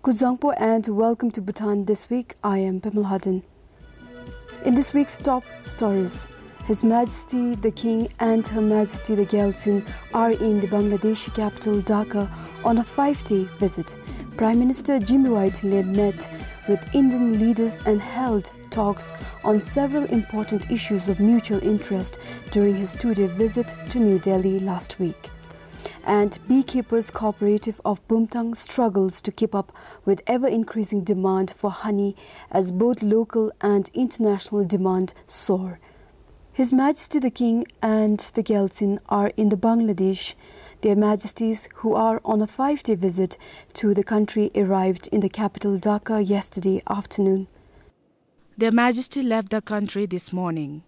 Kuzangpo and welcome to Bhutan This Week. I am Bimal Hadan. In this week's top stories, His Majesty the King and Her Majesty the Galton are in the Bangladeshi capital Dhaka on a 5-day visit. Prime Minister Jigme Thinley met with Indian leaders and held talks on several important issues of mutual interest during his 2-day visit to New Delhi last week. And Beekeepers cooperative of Bhutan struggles to keep up with ever-increasing demand for honey as both local and international demand soar. His Majesty the King and the Galton are in the Bangladesh. Their Majesties, who are on a 5-day visit to the country, arrived in the capital Dhaka yesterday afternoon. Their Majesty left the country this morning.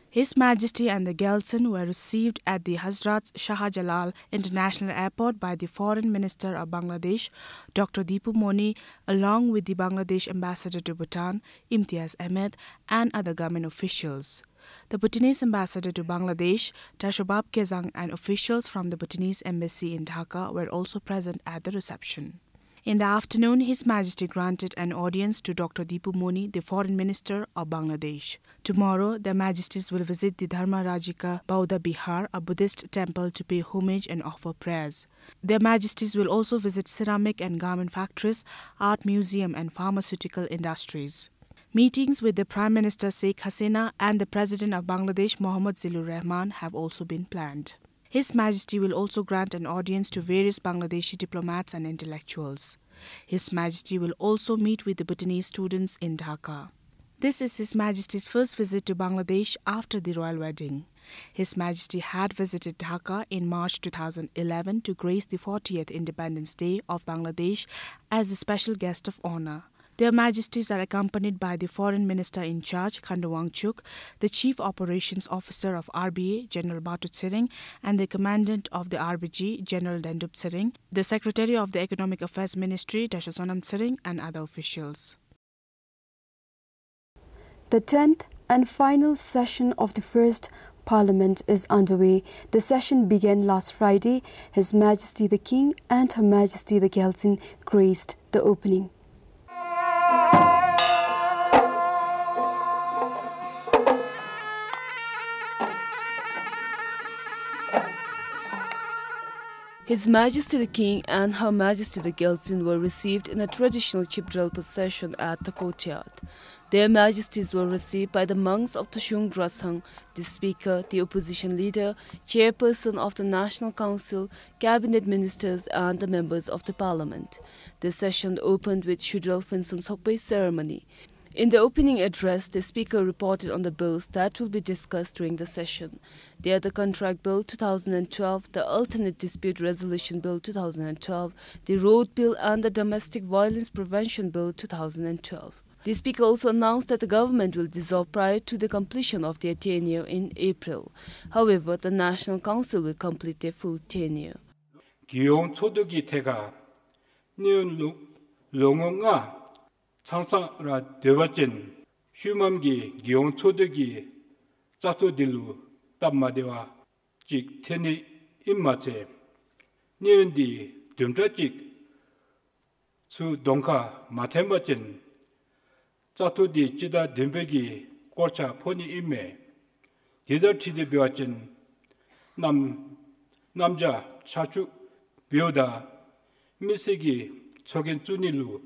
His Majesty and the Galton were received at the Hazrat Shah Jalal International Airport by the Foreign Minister of Bangladesh, Dr. Deepu Moni, along with the Bangladesh Ambassador to Bhutan, Imtiaz Ahmed, and other government officials. The Bhutanese Ambassador to Bangladesh, Tashobab Kezang, and officials from the Bhutanese Embassy in Dhaka were also present at the reception. In the afternoon, His Majesty granted an audience to Dr. Deepu Moni, the Foreign Minister of Bangladesh. Tomorrow, their Majesties will visit the Dharma Rajika Bauddha Bihar, a Buddhist temple, to pay homage and offer prayers. Their Majesties will also visit ceramic and garment factories, art museum, and pharmaceutical industries. Meetings with the Prime Minister Sheikh Hasina and the President of Bangladesh Mohammad Zilur Rahman have also been planned. His Majesty will also grant an audience to various Bangladeshi diplomats and intellectuals. His Majesty will also meet with the Bhutanese students in Dhaka. This is His Majesty's first visit to Bangladesh after the royal wedding. His Majesty had visited Dhaka in March 2011 to grace the 40th Independence Day of Bangladesh as the special guest of honor. Their Majesties are accompanied by the Foreign Minister in charge, Khandwa Wangchuk, the Chief Operations Officer of RBA, General Batu Tsering, and the Commandant of the RBG, General Dendup Tsering, the Secretary of the Economic Affairs Ministry, Dasha Sonam Tsering, and other officials. The 10th and final session of the first Parliament is underway. The session began last Friday. His Majesty the King and Her Majesty the Galton graced the opening. His Majesty the King and Her Majesty the Galton were received in a traditional chipdral procession at the courtyard. Their Majesties were received by the monks of the Shung Drasang, the Speaker, the Opposition Leader, Chairperson of the National Council, Cabinet Ministers and the members of the Parliament. The session opened with Shudral Finsum Sokpe ceremony. In the opening address, the Speaker reported on the bills that will be discussed during the session. They are the Contract Bill 2012, the Alternate Dispute Resolution Bill 2012, the Road Bill and the Domestic Violence Prevention Bill 2012. The Speaker also announced that the government will dissolve prior to the completion of their tenure in April. However, the National Council will complete their full tenure. 창상라 대화전 휴맘기 기용초득이 짜토딜루 답마대와 직 테니 임마체 니은디 듬자직 수 동카 마테마전 짜토디 지다 듬베기 꼬차 포니 임메 디저티디 비와전 남자 차주 비오다 미세기 초겐 쭈닐루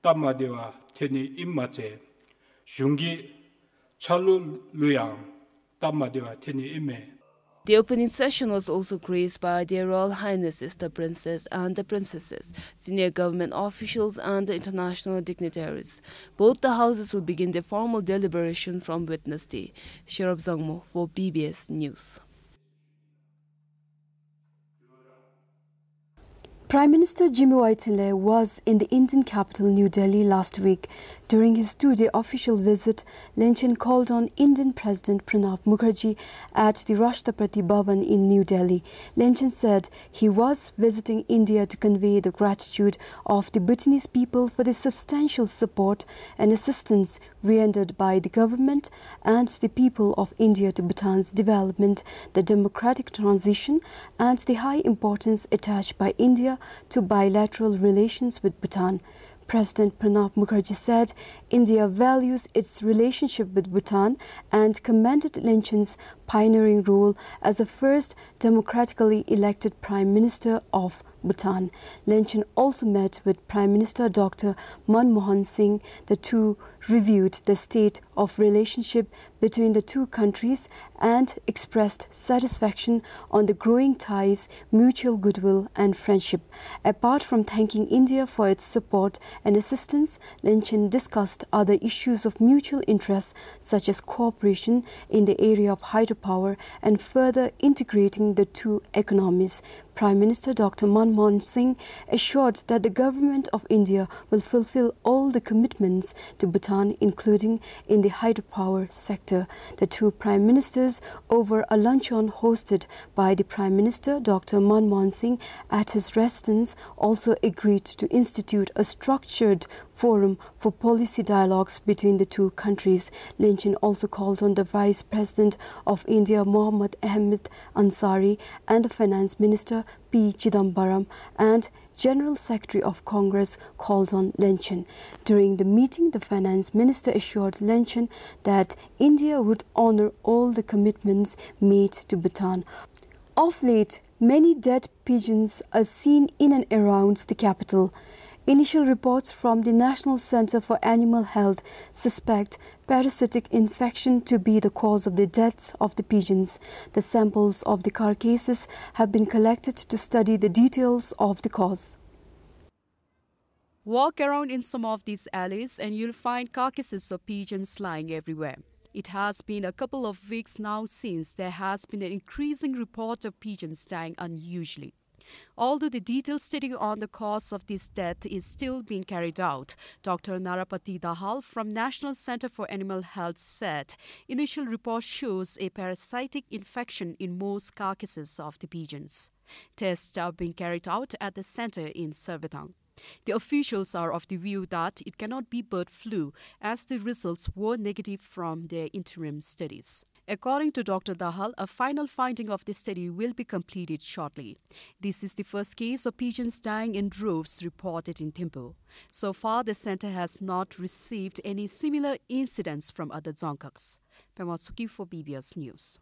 답마대와 테니 임마체 슝기 찰루 루양 답마대와 테니 임메. The opening session was also graced by Their Royal Highnesses the Princess and the Princesses, senior government officials and the international dignitaries. Both the houses will begin their formal deliberation from Wednesday. Sherab Zangmo for BBS News. Prime Minister Jigme Thinley was in the Indian capital New Delhi last week. During his 2-day official visit, Lenchen called on Indian President Pranab Mukherjee at the Rashtrapati Bhavan in New Delhi. Lenchen said he was visiting India to convey the gratitude of the Bhutanese people for the substantial support and assistance rendered by the government and the people of India to Bhutan's development, the democratic transition, and the high importance attached by India to bilateral relations with Bhutan. President Pranab Mukherjee said India values its relationship with Bhutan and commended Lenchen's pioneering role as the first democratically elected Prime Minister of Bhutan. Lenchen also met with Prime Minister Dr. Manmohan Singh. The two reviewed the state of relationship between the two countries and expressed satisfaction on the growing ties, mutual goodwill and friendship. Apart from thanking India for its support and assistance, Lenchen discussed other issues of mutual interest such as cooperation in the area of hydropower and further integrating the two economies. Prime Minister Dr. Manmohan Singh assured that the government of India will fulfill all the commitments to Bhutan, including in the hydropower sector. The two prime ministers, over a luncheon hosted by the Prime Minister Dr. Manmohan Singh at his residence, also agreed to institute a structured forum for policy dialogues between the two countries. Lenchen also called on the Vice President of India, Mohammad Ahmed Ansari, and the Finance Minister, P. Chidambaram, and General Secretary of Congress called on Lenchen. During the meeting, the Finance Minister assured Lenchen that India would honour all the commitments made to Bhutan. Of late, many dead pigeons are seen in and around the capital. Initial reports from the National Centre for Animal Health suspect parasitic infection to be the cause of the deaths of the pigeons. The samples of the carcasses have been collected to study the details of the cause. Walk around in some of these alleys and you'll find carcasses of pigeons lying everywhere. It has been a couple of weeks now since there has been an increasing report of pigeons dying unusually. Although the detailed study on the cause of this death is still being carried out, Dr. Narapati Dahal from National Centre for Animal Health said initial report shows a parasitic infection in most carcasses of the pigeons. Tests are being carried out at the centre in Sarvatang. The officials are of the view that it cannot be bird flu as the results were negative from their interim studies. According to Dr. Dahal, a final finding of the study will be completed shortly. This is the first case of pigeons dying in droves reported in Thimphu. So far, the centre has not received any similar incidents from other dzongkhaks. Pema Suki for PBS News.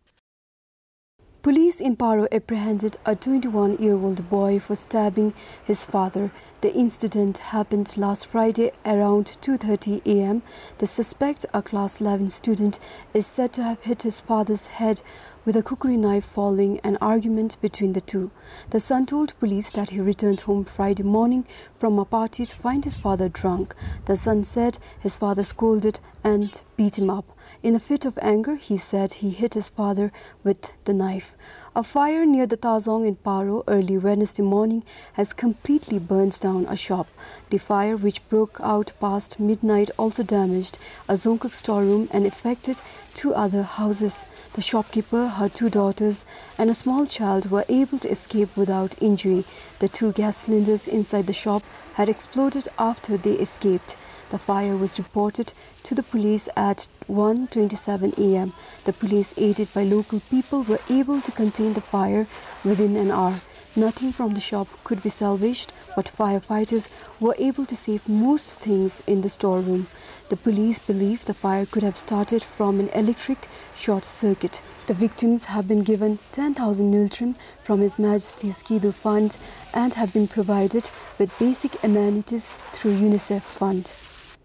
Police in Peru apprehended a 21-year-old boy for stabbing his father. The incident happened last Friday around 2:30 a.m. The suspect, a class 11 student, is said to have hit his father's head with a kukri knife following an argument between the two. The son told police that he returned home Friday morning from a party to find his father drunk. The son said his father scolded and beat him up. In a fit of anger, he said he hit his father with the knife. A fire near the Tazong in Paro early Wednesday morning has completely burned down a shop. The fire, which broke out past midnight, also damaged a dzongkhak storeroom and affected two other houses. The shopkeeper, her two daughters and a small child were able to escape without injury. The two gas cylinders inside the shop had exploded after they escaped. The fire was reported to the police at 1:27 a.m. The police, aided by local people, were able to contain the fire within an hour. Nothing from the shop could be salvaged, but firefighters were able to save most things in the storeroom. The police believe the fire could have started from an electric short circuit. The victims have been given 10,000 niltrim from His Majesty's Kidu Fund and have been provided with basic amenities through UNICEF Fund.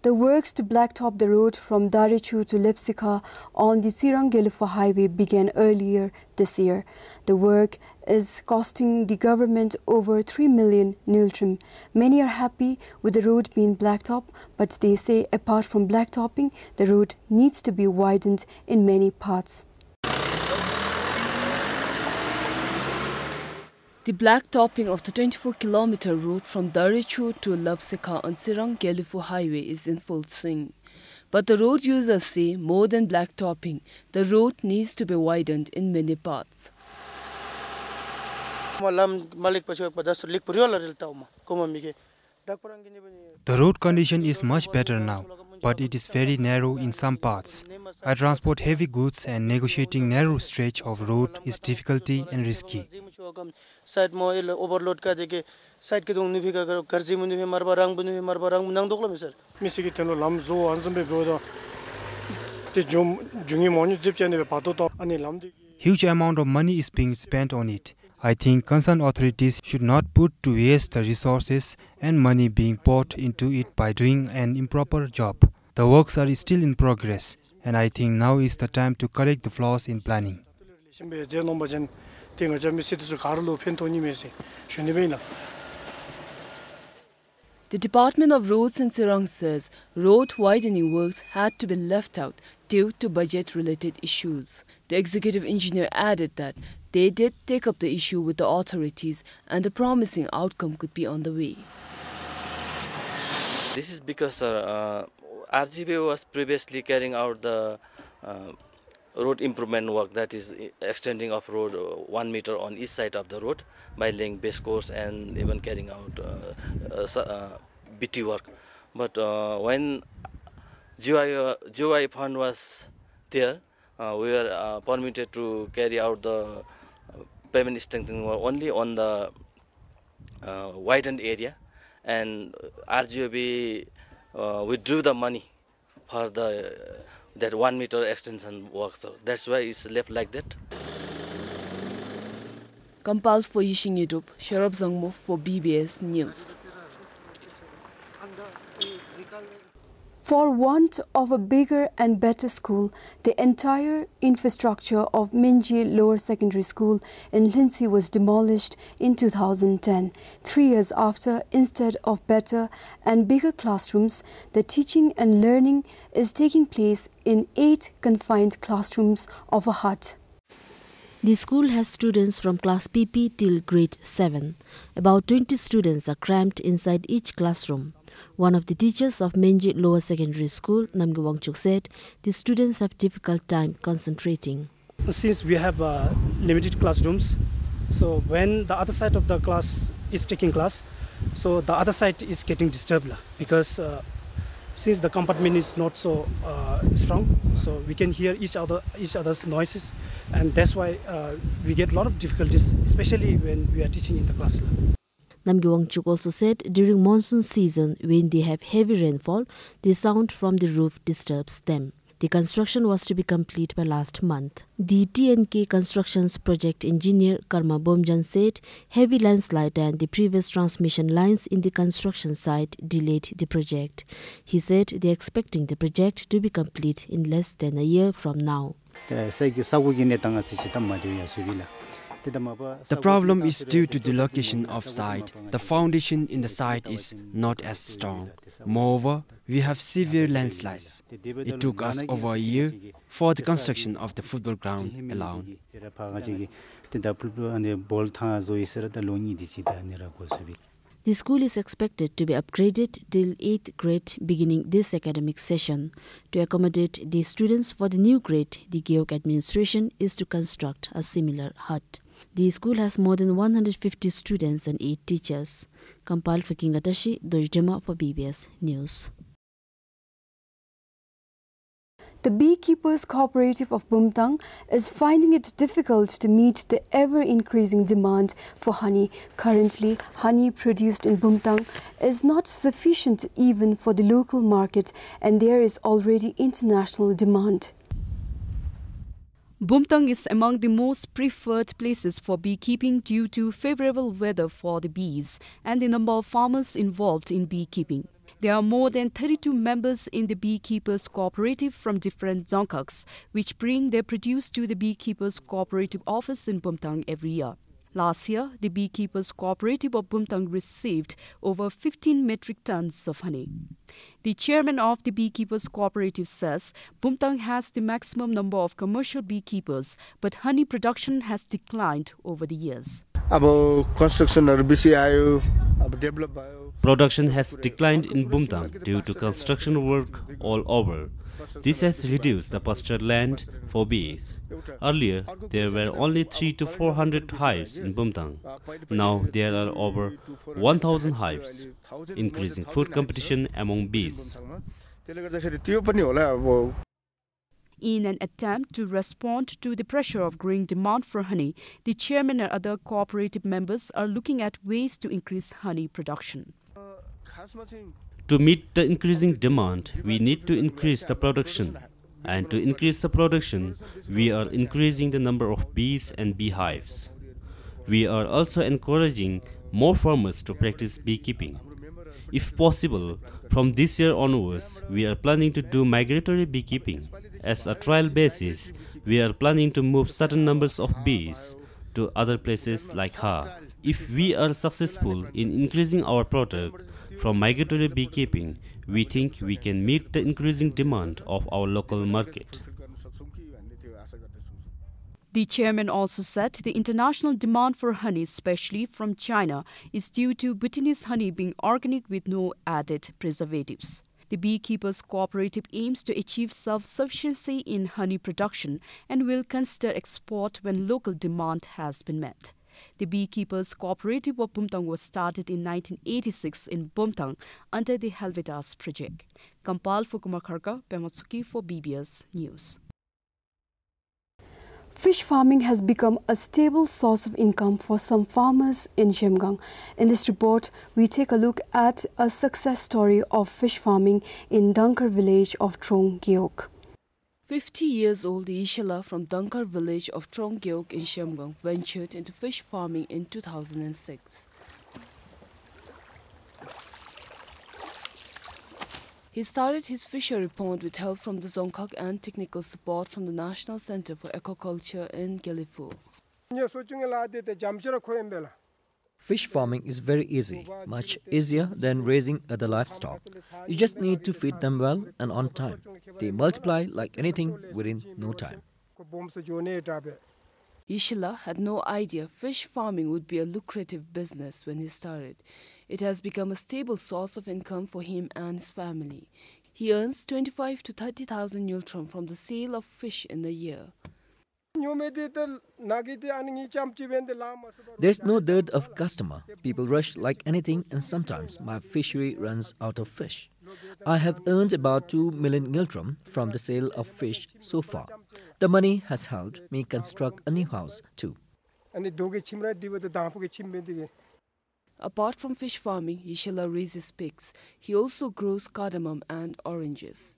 The works to blacktop the road from Darechu to Lepsika on the Sirang-Gelufo highway began earlier this year. The work is costing the government over 3 million niltrim. Many are happy with the road being blacktop, but they say apart from blacktopping, the road needs to be widened in many parts. The blacktopping of the 24-kilometer route from Darechu to Lapseka on Sirang-Gelufo highway is in full swing. But the road users say more than blacktopping, the road needs to be widened in many parts. The road condition is much better now, but it is very narrow in some parts. I transport heavy goods and negotiating narrow stretch of road is difficult and risky. Side mo overload ka deke side ke dong nifi ka garji mu nifi marba rang nang dokla mi sir. Misi ki teno lam zo anzambe bodo te jum jungi moni jip chane be pato to ani lam de. Huge amount of money is being spent on it. I think concerned authorities should not put to waste the resources and money being poured into it by doing an improper job. The works are still in progress, and I think now is the time to correct the flaws in planning. The Department of Roads in Serang says road widening works had to be left out due to budget-related issues. The executive engineer added that they did take up the issue with the authorities and a promising outcome could be on the way. This is because RGB was previously carrying out the road improvement work, that is extending of road 1 meter on each side of the road by laying base course and even carrying out BT work. But when GY fund was there, we were permitted to carry out the pavement strengthening work only on the widened area, and RGB withdrew the money for that 1 meter extension work. So that's why it's left like that. Compiled for Yishing YouTube, Sharab Zangmo for BBS News. For want of a bigger and better school, the entire infrastructure of Minji Lower Secondary School in Lindsay was demolished in 2010. 3 years after, instead of better and bigger classrooms, the teaching and learning is taking place in 8 confined classrooms of a hut. The school has students from class PP till grade 7. About 20 students are cramped inside each classroom. One of the teachers of Menji Lower Secondary School, Namgi Wangchuk, said the students have difficult time concentrating. Since we have limited classrooms, so when the other side of the class is taking class, so the other side is getting disturbed because since the compartment is not so strong, so we can hear each other's noises, and that's why we get a lot of difficulties, especially when we are teaching in the class. Namgi Wangchuk also said during monsoon season, when they have heavy rainfall, the sound from the roof disturbs them. The construction was to be complete by last month. The TNK Constructions project engineer Karma Bomjan said heavy landslide and the previous transmission lines in the construction site delayed the project. He said they are expecting the project to be complete in less than a year from now. The problem is due to the location of site. The foundation in the site is not as strong. Moreover, we have severe landslides. It took us over a year for the construction of the football ground alone. The school is expected to be upgraded till 8th grade beginning this academic session. To accommodate the students for the new grade, the Geog administration is to construct a similar hut. The school has more than 150 students and 8 teachers. Compiled for Kingatashi, Dojima for BBS News. The Beekeepers cooperative of Bhutan is finding it difficult to meet the ever-increasing demand for honey. Currently, honey produced in Bhutan is not sufficient even for the local market, and there is already international demand. Bhutan is among the most preferred places for beekeeping due to favorable weather for the bees and the number of farmers involved in beekeeping. There are more than 32 members in the Beekeepers cooperative from different dzongkhaks, which bring their produce to the Beekeepers cooperative office in Bhutan every year. Last year, the Beekeepers cooperative of Bhutan received over 15 metric tons of honey. The chairman of the Beekeepers cooperative says Bhutan has the maximum number of commercial beekeepers, but honey production has declined over the years. Production has declined in Bhutan due to construction work all over. This has reduced the pasture land for bees. Earlier, there were only 300 to 400 hives in Bhutan. Now there are over 1,000 hives, increasing food competition among bees. In an attempt to respond to the pressure of growing demand for honey, the chairman and other cooperative members are looking at ways to increase honey production. To meet the increasing demand, we need to increase the production. And to increase the production, we are increasing the number of bees and beehives. We are also encouraging more farmers to practice beekeeping. If possible, from this year onwards, we are planning to do migratory beekeeping. As a trial basis, we are planning to move certain numbers of bees to other places like Ha. If we are successful in increasing our product from migratory beekeeping, we think we can meet the increasing demand of our local market. The chairman also said the international demand for honey, especially from China, is due to Bhutanese honey being organic with no added preservatives. The Beekeepers cooperative aims to achieve self-sufficiency in honey production and will consider export when local demand has been met. The Beekeepers cooperative of Bumtang was started in 1986 in Bumtang under the Helvetas project. Kampal Fukumar Kharka, Pematsuki for BBS News. Fish farming has become a stable source of income for some farmers in Shemgang. In this report, we take a look at a success story of fish farming in Dankar village of Trong Geok. 50 years old Ishala from Dankar village of Trong Geok in Shemgang ventured into fish farming in 2006. He started his fishery pond with help from the Dzongkhag and technical support from the National Center for Aquaculture in Galifu. Fish farming is very easy, much easier than raising other livestock. You just need to feed them well and on time. They multiply like anything within no time. Ishala had no idea fish farming would be a lucrative business when he started. It has become a stable source of income for him and his family. He earns 25 to 30,000 Yultron from the sale of fish in a year. There's no dearth of customer. People rush like anything, and sometimes my fishery runs out of fish. I have earned about 2 million Yultron from the sale of fish so far. The money has helped me construct a new house too. Apart from fish farming, Ishala raises pigs. He also grows cardamom and oranges.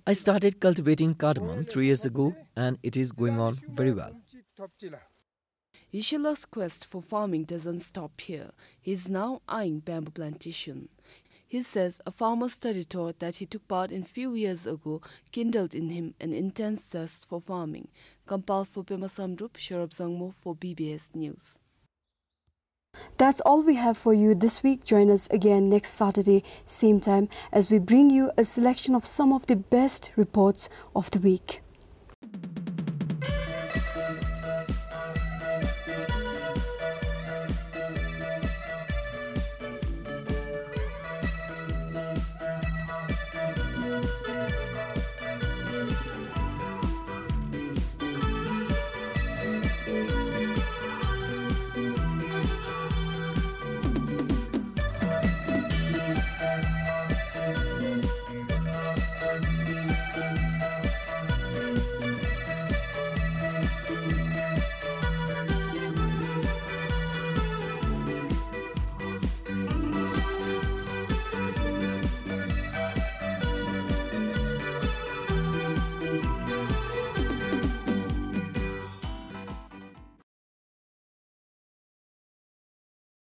I started cultivating cardamom 3 years ago and it is going on very well. Ishala's quest for farming doesn't stop here. He is now eyeing bamboo plantation. He says a farmer study tour that he took part in few years ago kindled in him an intense zest for farming. Kampal for Pema Samdrup, Sharab Zangmo for BBS News. That's all we have for you this week. Join us again next Saturday, same time, as we bring you a selection of some of the best reports of the week.